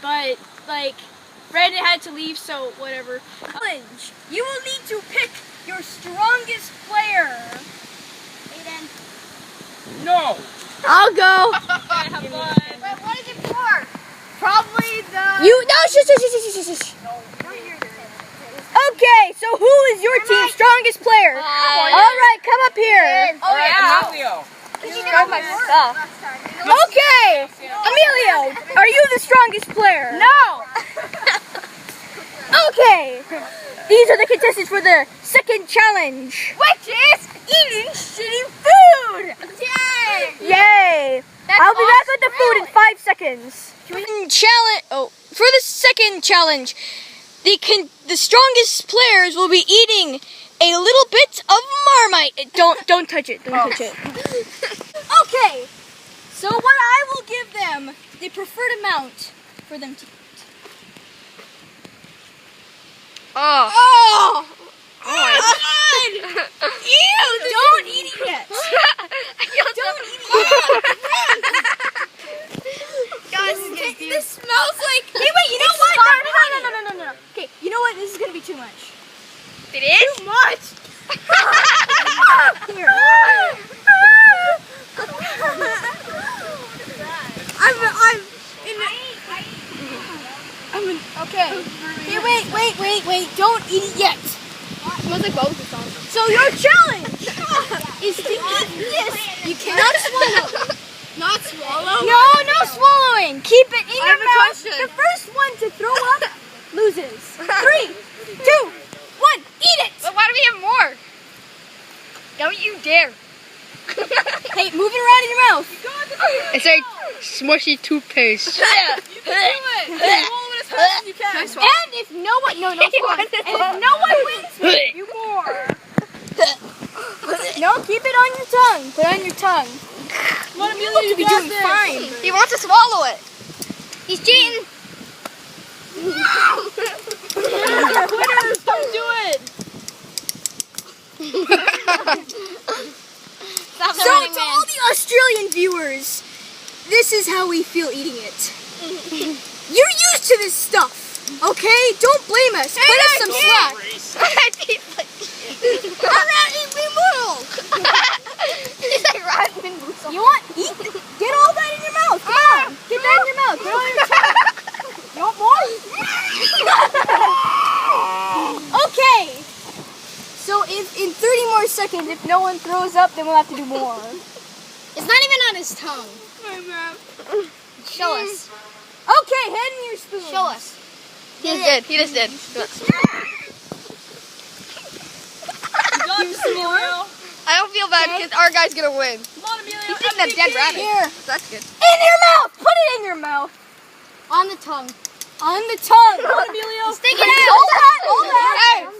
but like Brandon had to leave, so whatever. Challenge. You will need to pick your strongest player. Aiden. No. I'll go. Have fun. But what is it for? Probably the... Shush. Okay, so who is your team's strongest player? Alright, come up here. All right, Emilio. Grab my stuff. Okay, Emilio, are you the strongest player? No! Okay, these are the contestants for the second challenge. Which is... Eating shitty food! Yay! Yay! That's I'll be back with the awesome. food in 5 seconds. For the second challenge, the strongest players will be eating a little bit of Marmite. Don't touch it. Don't touch it. Okay. So what I will give them the preferred amount for them to eat. Oh. Oh my God! Ew! Don't eat it yet. Don't eat it yet. This smells like. Hey, wait! You know what? No. Okay, you know what? This is gonna be too much. It is? Too much. Here. Okay. Hey, wait! Don't eat it yet. It smells like both the songs. So your challenge is to eat this. You cannot swallow. Not swallow? No swallowing. Keep it in I your have a mouth. question. The first one to throw up loses. 3, 2, 1, eat it. But why do we have more? Don't you dare. Hey, move it around in your mouth. It's like smushy toothpaste. Yeah. You can do it. Swallow it as fast as you can. And if no one, no, and if no one wins, we'll give you more. No, keep it on your tongue. Put it on your tongue. Come on, Amelia, You look to be doing fine. He wants to swallow it. He's cheating. Quitters, don't do it. Stop So, to all the Australian viewers, this is how we feel eating it. You're used to this stuff, okay? Don't blame us. Cut us some slack. You want? Eat? Get all that in your mouth. Come on. Get that in your mouth. Get it on your tongue. You want more? Okay. So in 30 more seconds, if no one throws up, then we'll have to do more. It's not even on his tongue. Show us. Okay, hand me your spoon. Show us. He just did. I don't feel bad because our guy's gonna win. Come on, Amelia. He's eating a dead rabbit. Here. That's good. In your mouth. Put it in your mouth. On the tongue. On the tongue. Come on, Amelia. Stick it out. Hold that.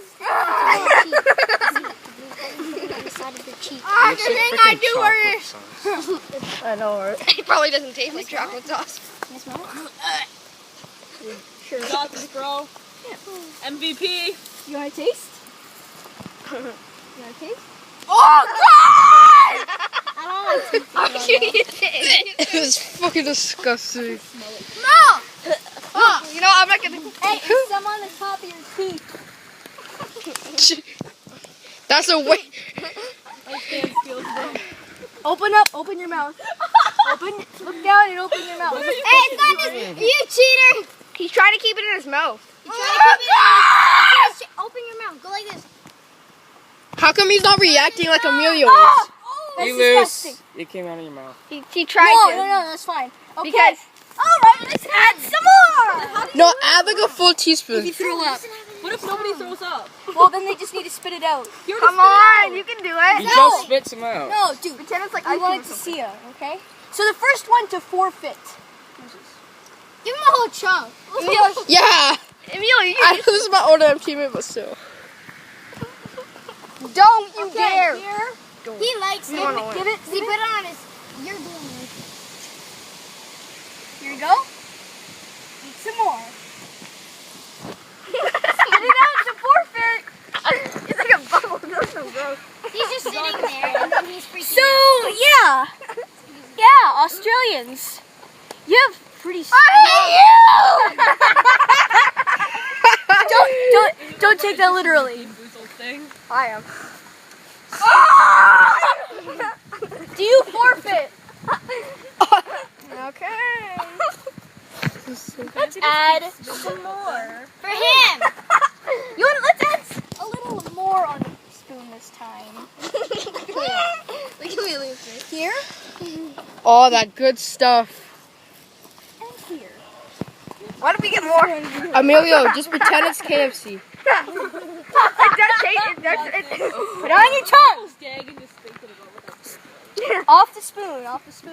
The thing I do worse. I know, right? It probably doesn't taste like chocolate sauce. Sure. Got this, bro. MVP. You want to taste? You want to taste? Oh God! I don't like It was fucking disgusting. No! Oh, you know I'm not gonna. Hey, there's some on the top of your teeth. That's a way. Open your mouth. Look down and open your mouth. Hey, it's not this. You cheater! He's trying to keep it in his mouth. He's trying to keep it in his mouth. Open your mouth. Go like this. How come he's not reacting like Amelia is? That's You lose. disgusting. It came out of your mouth. He tried to. No, that's fine. Okay. Because- Alright, let's add some more! No, add like a full teaspoon. If you throw up. What if nobody throws up? Well, then they just need to spit it out. Come on, you can do You it. just spit some out. No, dude. Pretend it's like I ice wanted cream to or see ya, okay? So the first one to forfeit. Give him a whole chunk. Yeah. Emilio, I know this is my older teammate, but still. don't you Okay, dare. here. He likes You it. wanna win. Give it. He put it on his. You're doing it. Here you go. Eat some more. Spit it out to forfeit. It's like a bubble. That's so gross. He's just sitting there and then he's freaking So, yeah. Yeah, Australians. You have pretty small. Don't take that literally. I am. Do you forfeit? Okay. Let's add some more. For him. Let's add a little more on the spoon this time. Look at me, Lucy. Here Oh, that good stuff. and here. Why don't we get more? Emilio, just pretend it's KFC. Put it on your tongue. Off the spoon.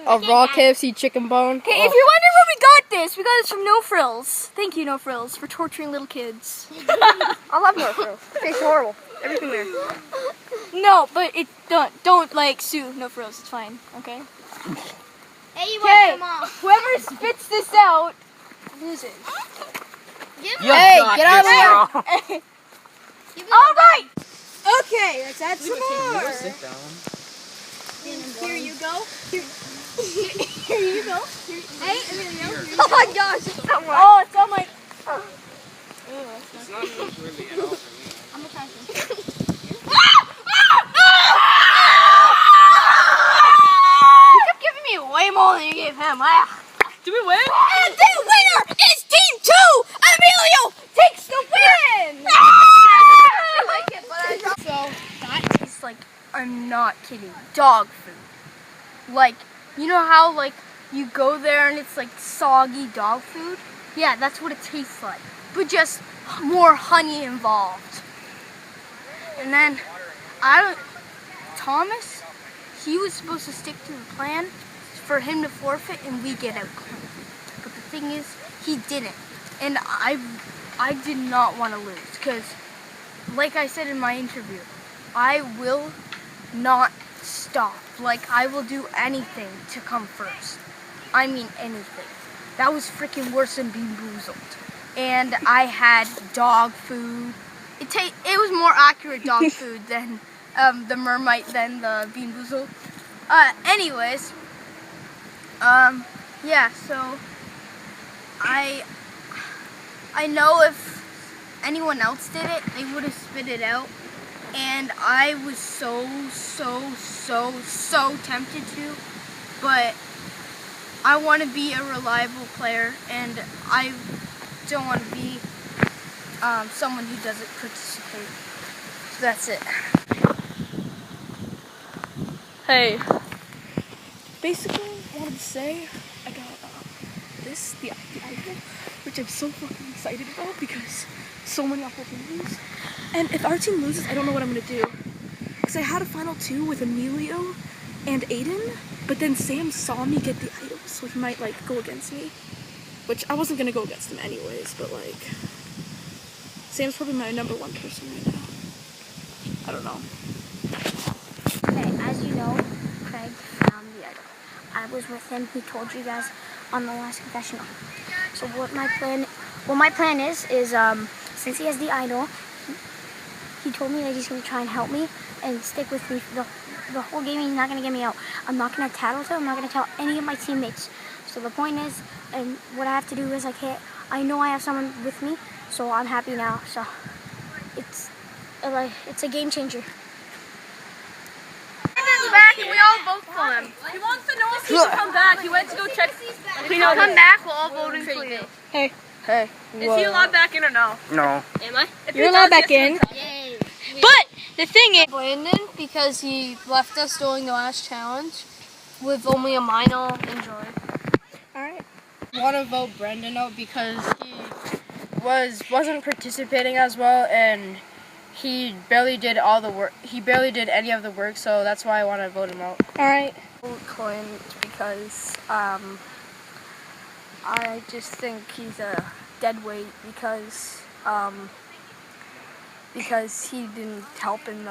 A raw KFC chicken bone. Okay, if you're wondering where we got this from No Frills. Thank you, No Frills, for torturing little kids. I love no frills. Tastes horrible. Everything there. No, but don't like sue No Frills. It's fine. Okay. Hey, you Okay. want some off? Whoever spits this out loses. Hey, get out of there. All right. Okay, let's add some more. Sit down. Here you go. Here you go. Hey, Emilio. Oh my gosh, it's so much. Oh, it's on my. It's not really at all for me. I'm gonna try some. You kept giving me way more than you gave him. Do we win? And the winner is Team 2. Emilio takes the win. So that tastes like, I'm not kidding, dog food. Like, you know how like you go there and it's like soggy dog food? Yeah, that's what it tastes like, but just more honey involved. And then Thomas, he was supposed to stick to the plan for him to forfeit and we get out clean. But the thing is, he didn't. And I did not want to lose because, like I said in my interview, I will not stop. Like, I will do anything to come first. I mean anything. That was freaking worse than Bean Boozled. And I had dog food. It was more accurate dog food than the Marmite than the Bean Boozled. Anyways, yeah, so I know if anyone else did it, they would have spit it out. And I was so tempted to, but I want to be a reliable player, and I don't want to be someone who doesn't participate. So that's it. Hey, basically, I wanted to say I got the iPhone, which I'm so fucking excited about because so many awful things. And if our team loses, I don't know what I'm gonna do. Because I had a final 2 with Emilio and Aiden, but then Sam saw me get the idol, so he might like go against me. Which I wasn't gonna go against him anyways, but like Sam's probably my number 1 person right now. I don't know. Okay, as you know, Craig found the idol. I was with him. He told you guys on the last confessional. So what my plan is since he has the idol, he told me that he's going to try and help me and stick with me the whole game. He's not going to get me out. I'm not going to tattle to him. I'm not going to tell any of my teammates. So the point is, and what I have to do is I know I have someone with me, so I'm happy now. So it's a game changer. Back and we all vote for him. He wants to know if he can come back. He went to go check. If we don't come back, we'll all vote for you. Hey. Is he allowed back in or no? No. Am I? If You're he allowed does, back yes, in. But the thing is, Brandon, because he left us during the last challenge with only a minor injury. alright. I want to vote Brendan out because he wasn't participating as well and he barely did all the work. He barely did any of the work, so that's why I want to vote him out. Alright. Clint, because I just think he's a dead weight because he didn't help in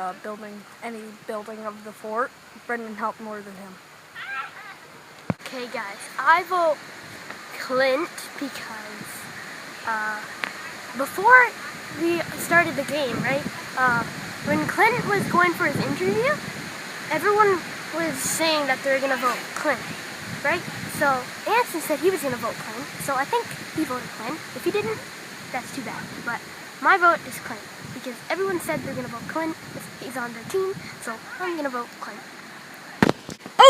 any building of the fort. Brendan helped more than him. Okay, guys, I vote Clint because before we started the game, right? When Clint was going for his interview, everyone was saying that they're gonna vote Clint, right? So Anson said he was going to vote Clint, so I think he voted Clint. If he didn't, that's too bad. But my vote is Clint, because everyone said they're going to vote Clint if he's on their team, so I'm going to vote Clint.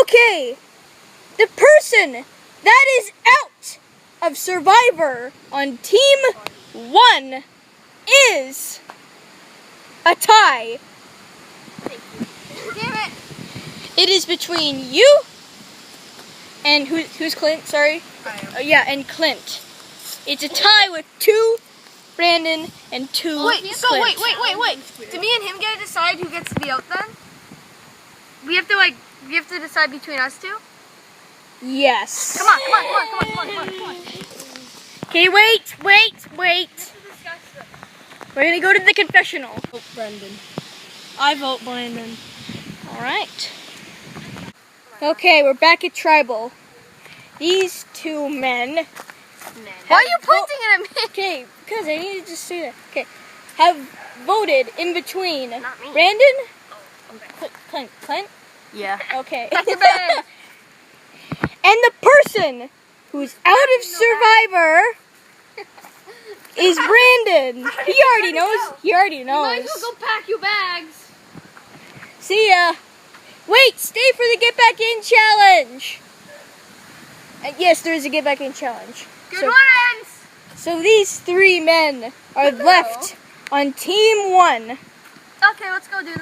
Okay, the person that is out of Survivor on Team 1 is a tie. Damn it! It is between you and who's Clint? Sorry. I am. Yeah, and Clint. It's a tie with 2 Brandon and 2 Wait, Clint. so wait. Do me and him get to decide who gets to be out then? We have to decide between us two? Yes. Come on. Okay, wait. We're gonna go to the confessional. Vote Brendan. I vote Brandon. All right. Okay, we're back at tribal. These 2 men. Why are you pointing at me? Okay, because I need to just say that. Okay, have voted in between Not me. Brandon, Clint. Yeah. Okay. That's your bad. And the person who's out of Survivor is Brandon. He already knows. Might as well go pack your bags. See ya. Wait, stay for the get back in challenge. Yes, there is a get back in challenge. Good So- ones! So these 3 men are left on Team 1. Okay, let's go do this.